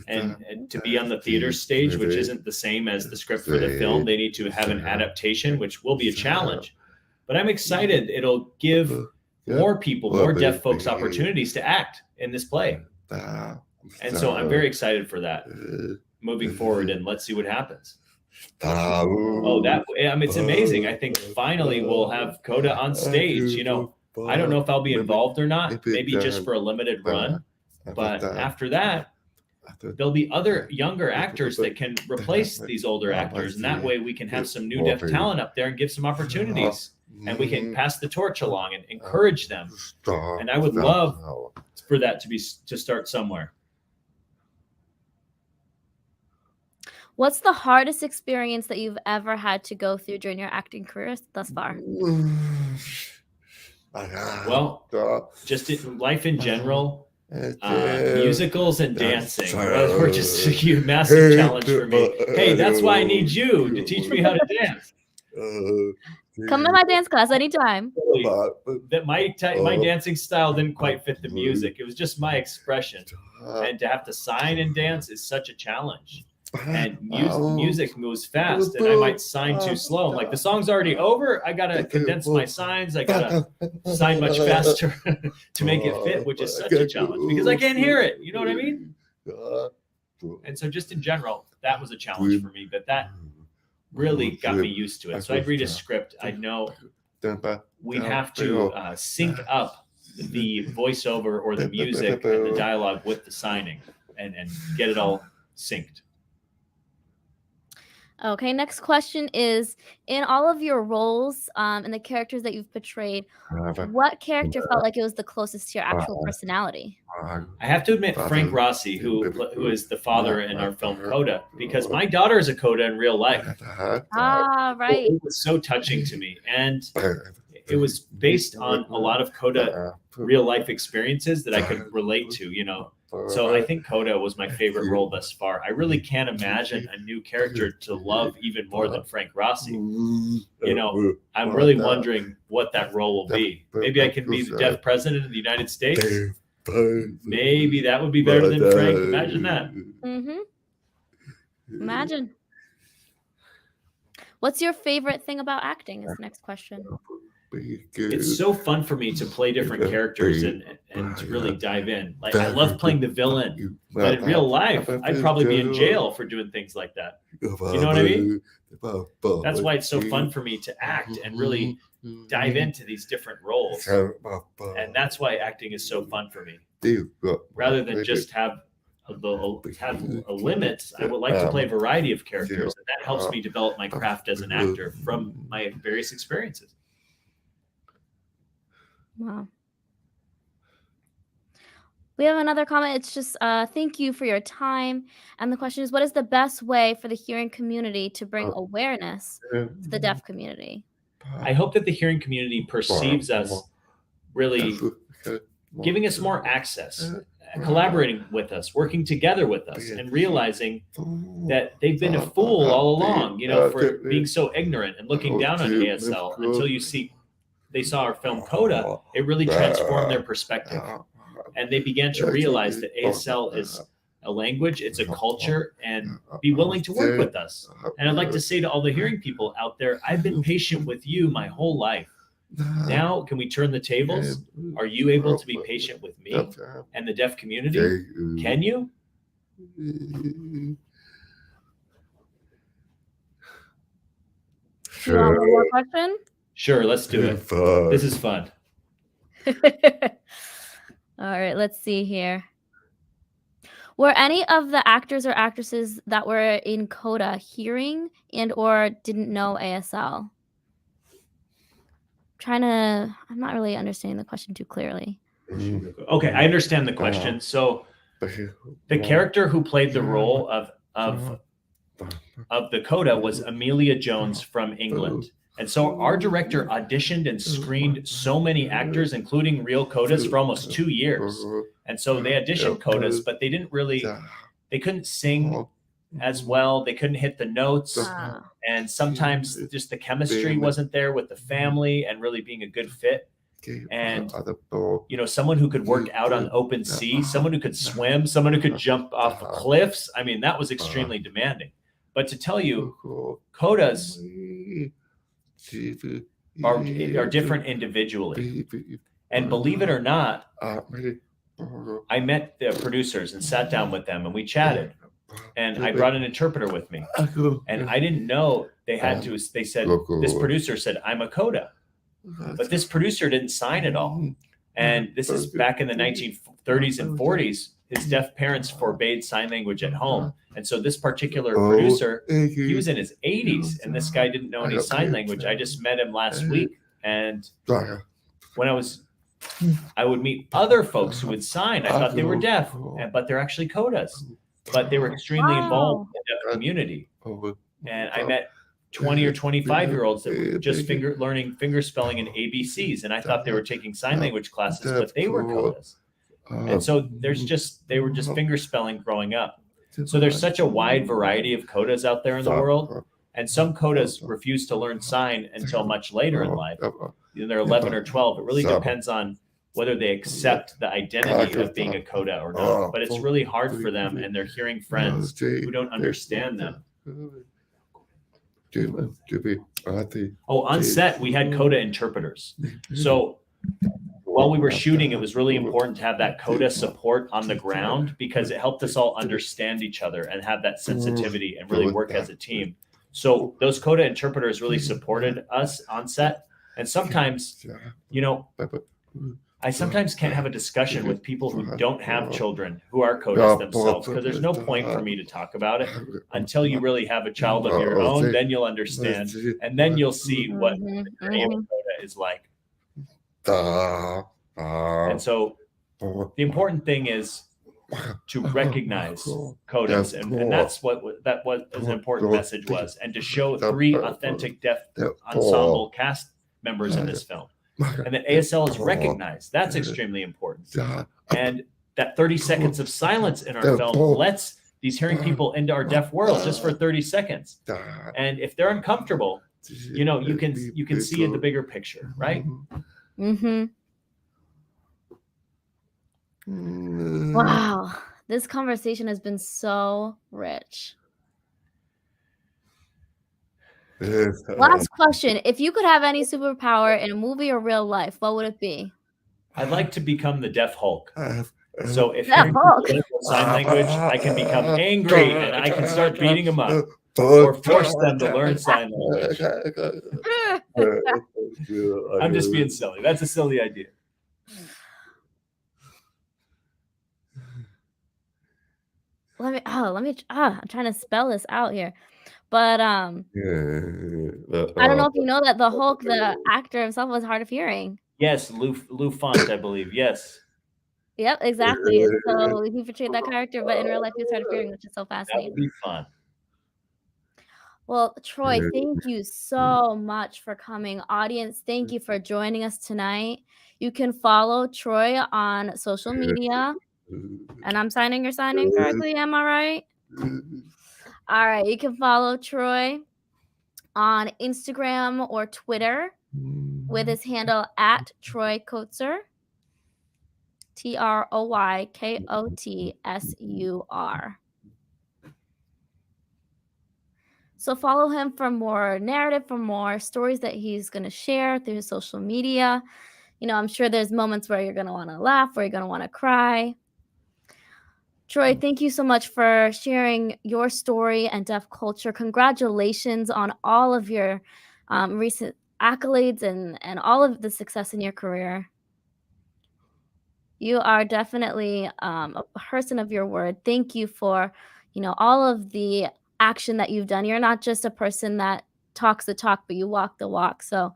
and to be on the theater stage, which isn't the same as the script for the film, they need to have an adaptation, which will be a challenge. But I'm excited. It'll give more people, more deaf folks, opportunities to act in this play. And so I'm very excited for that moving forward, and let's see what happens. It's amazing. I think finally we'll have Coda on stage. You know, I don't know if I'll be involved or not, maybe just for a limited run. But after that, there'll be other younger actors that can replace these older actors. And that way we can have some new deaf talent up there and give some opportunities. And we can pass the torch along and encourage them. And I would love for that to start somewhere. What's the hardest experience that you've ever had to go through during your acting career thus far? Well, just life in general, musicals and dancing were just a massive challenge for me. Hey, that's why I need you to teach me how to dance. Come to my dance class anytime. That my dancing style didn't quite fit the music. It was just my expression. And to have to sign and dance is such a challenge. and music moves fast, and I might sign too slow. I'm like, the song's already over. I gotta condense my signs. I gotta sign much faster to make it fit, which is such a challenge because I can't hear it. You know what I mean? And so just in general, that was a challenge for me, but that really got me used to it. So I'd read a script. I'd know we have to sync up the voiceover or the music and the dialogue with the signing and get it all synced. Okay, next question is, in all of your roles and the characters that you've portrayed, what character felt like it was the closest to your actual personality? I have to admit, Frank Rossi, who is the father in our film Coda, because my daughter is a Coda in real life. Right. It was so touching to me. And it was based on a lot of Coda real life experiences that I could relate to, you know. So I think Coda was my favorite role thus far. I really can't imagine a new character to love even more than Frank Rossi. You know, I'm really wondering what that role will be. Maybe I can be the deaf president of the United States. Maybe that would be better than Frank. Imagine that. Imagine. What's your favorite thing about acting is the next question. It's so fun for me to play different characters and to really dive in. Like, I love playing the villain, but in real life, I'd probably be in jail for doing things like that. You know what I mean? That's why it's so fun for me to act and really dive into these different roles. And that's why acting is so fun for me. Rather than just have a limit, I would like to play a variety of characters, and that helps me develop my craft as an actor from my various experiences. Wow. We have another comment. It's just thank you for your time. And the question is, what is the best way for the hearing community to bring awareness to the deaf community? I hope that the hearing community perceives us really giving us more access, collaborating with us, working together with us, and realizing that they've been a fool all along, you know, for being so ignorant and looking down on ASL until they saw our film Coda. It really transformed their perspective. And they began to realize that ASL is a language, it's a culture, and be willing to work with us. And I'd like to say to all the hearing people out there, I've been patient with you my whole life. Now, can we turn the tables? Are you able to be patient with me and the deaf community? Can you? Do you want one more question? Sure, let's do it. This is fun. All right, let's see here. Were any of the actors or actresses that were in Coda hearing and or didn't know ASL? I'm not really understanding the question too clearly. Okay, I understand the question. So the character who played the role of the Coda was Amelia Jones from England. And so our director auditioned and screened so many actors, including real Codas, for almost 2 years. And so they auditioned Codas, but they couldn't sing as well. They couldn't hit the notes. And sometimes just the chemistry wasn't there with the family and really being a good fit. And, you know, someone who could work out on open sea, someone who could swim, someone who could jump off cliffs. I mean, that was extremely demanding. But to tell you, Codas are different individually. And believe it or not, I met the producers and sat down with them and we chatted. And I brought an interpreter with me. And I didn't know they said, this producer said, I'm a Coda. But this producer didn't sign at all. And this is back in the 1930s and 40s. His deaf parents forbade sign language at home. And so this particular producer, he was in his 80s, and this guy didn't know any sign language. I just met him last week. And when I would meet other folks who would sign, I thought they were deaf, but they're actually Codas. But they were extremely involved in the deaf community. And I met 20 or 25-year-olds that were just learning finger spelling and ABCs. And I thought they were taking sign language classes, but they were Codas. And so they were just finger spelling growing up. So there's such a wide variety of Codas out there in the world. And some Codas refuse to learn sign until much later in life. They're 11 or 12. It really depends on whether they accept the identity of being a coda or not. But it's really hard for them, and they're hearing friends who don't understand them. Oh, on set, we had coda interpreters. So while we were shooting, it was really important to have that coda support on the ground because it helped us all understand each other and have that sensitivity and really work as a team. So those coda interpreters really supported us on set. And sometimes, you know, I sometimes can't have a discussion with people who don't have children who are codas themselves, because there's no point for me to talk about it until you really have a child of your own. Then you'll understand, and then you'll see what a coda is like. And so the important thing is to recognize codas, and that's what an important message was, and to show 3 authentic deaf ensemble cast members in this film, and that ASL is recognized. That's extremely important. And that 30 seconds of silence in our film lets these hearing people into our deaf world just for 30 seconds. And if they're uncomfortable, you know, you can see the bigger picture, right? Wow, this conversation has been so rich. Last question. If you could have any superpower in a movie or real life, what would it be? I'd like to become the Deaf Hulk. So if Deaf Hulk. sign language, I can become angry and I can start beating them up or force them to learn sign language. I'm just being silly. That's a silly idea. I'm trying to spell this out here. But I don't know if you know that the Hulk, the actor himself, was hard of hearing. Yes, Lou Font, I believe. Yes. Yep, exactly. So he portrayed that character, but in real life he was hard of hearing, which is so fascinating. That would be fun. Well, Troy, thank you so much for coming. Audience, thank you for joining us tonight. You can follow Troy on social media. And I'm signing correctly, am I right? All right, you can follow Troy on Instagram or Twitter with his handle at Troy Kotsur. TroyKotsur. So follow him for more narrative, for more stories that he's going to share through his social media. You know, I'm sure there's moments where you're going to want to laugh, where you're going to want to cry. Troy, thank you so much for sharing your story and deaf culture. Congratulations on all of your recent accolades and all of the success in your career. You are definitely a person of your word. Thank you for, you know, all of the action that you've done. You're not just a person that talks the talk, but you walk the walk. So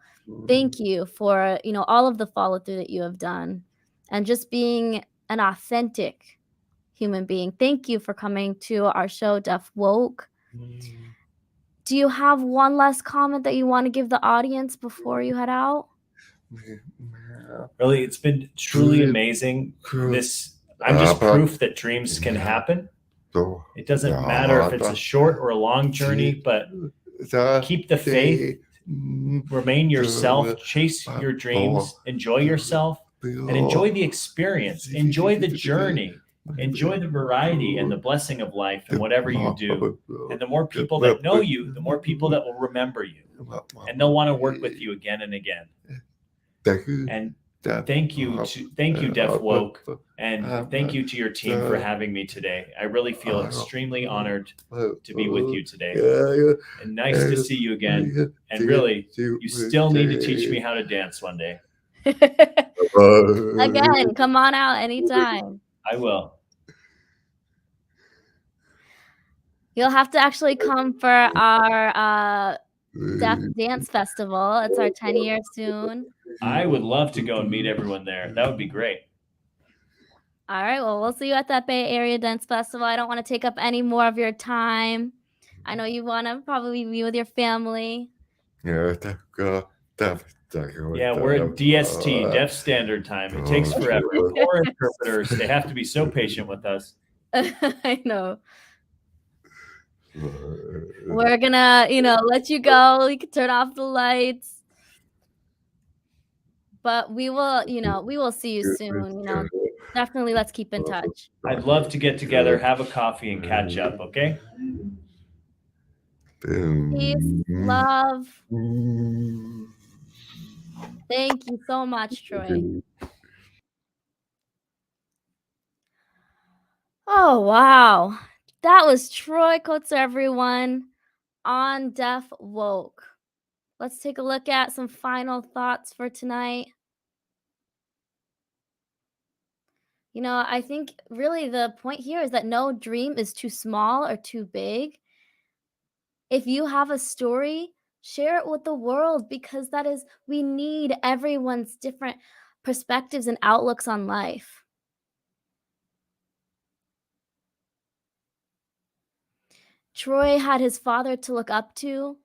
thank you for, you know, all of the follow through that you have done and just being an authentic human being. Thank you for coming to our show, Deaf Woke. Do you have one last comment that you want to give the audience before you head out? Really, it's been truly amazing. I'm just proof that dreams can happen. It doesn't matter if it's a short or a long journey, but keep the faith, remain yourself, chase your dreams, enjoy yourself, and enjoy the experience, enjoy the journey, enjoy the variety and the blessing of life and whatever you do. And the more people that know you, the more people that will remember you, and they'll want to work with you again and again. And thank you, Deaf Woke, and thank you to your team for having me today. I really feel extremely honored to be with you today, and nice to see you again. And really, you still need to teach me how to dance one day. Again, come on out anytime. I will. You'll have to actually come for our Deaf Dance Festival. It's our 10 year soon. I would love to go and meet everyone there. That would be great. All right. Well, we'll see you at that Bay Area Dance Festival. I don't want to take up any more of your time. I know you want to probably be with your family. Yeah, we're at DST, Deaf Standard Time. It takes forever. Poor interpreters, they have to be so patient with us. I know. We're gonna, let you go. You can turn off the lights. But we will, we will see you soon. Definitely let's keep in touch. I'd love to get together, have a coffee, and catch up, okay? Peace, love. Thank you so much, Troy. Oh, wow. That was Troy Kotsur, everyone, on Deaf Woke. Let's take a look at some final thoughts for tonight. I think really the point here is that no dream is too small or too big. If you have a story, share it with the world because we need everyone's different perspectives and outlooks on life. Troy had his father to look up to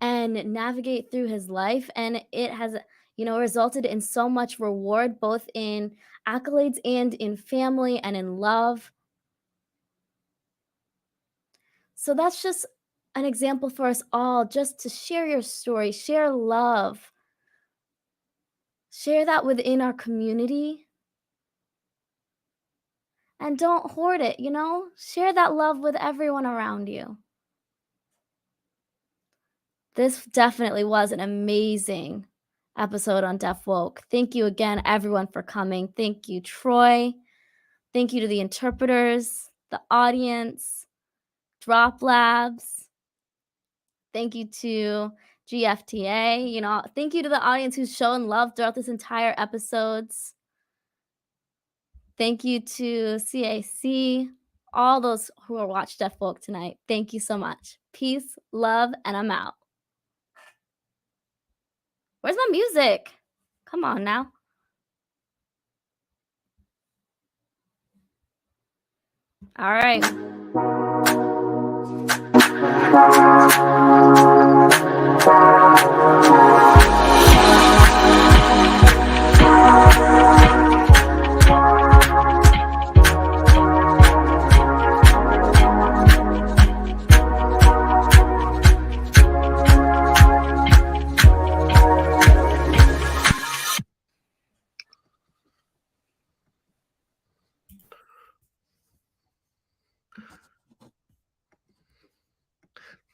and navigate through his life, and it has resulted in so much reward, both in accolades and in family and in love. So that's just an example for us all, just to share your story, share love, share that within our community, and don't hoard it. Share that love with everyone around you. This definitely was an amazing episode on Deaf Woke. Thank you again, everyone, for coming. Thank you, Troy. Thank you to the interpreters, the audience, Drop Labs. Thank you to GFTA. Thank you to the audience who's shown love throughout this entire episodes. Thank you to CAC, all those who are watched Deaf Woke tonight. Thank you so much. Peace, love, and I'm out. Where's my music? Come on now. All right.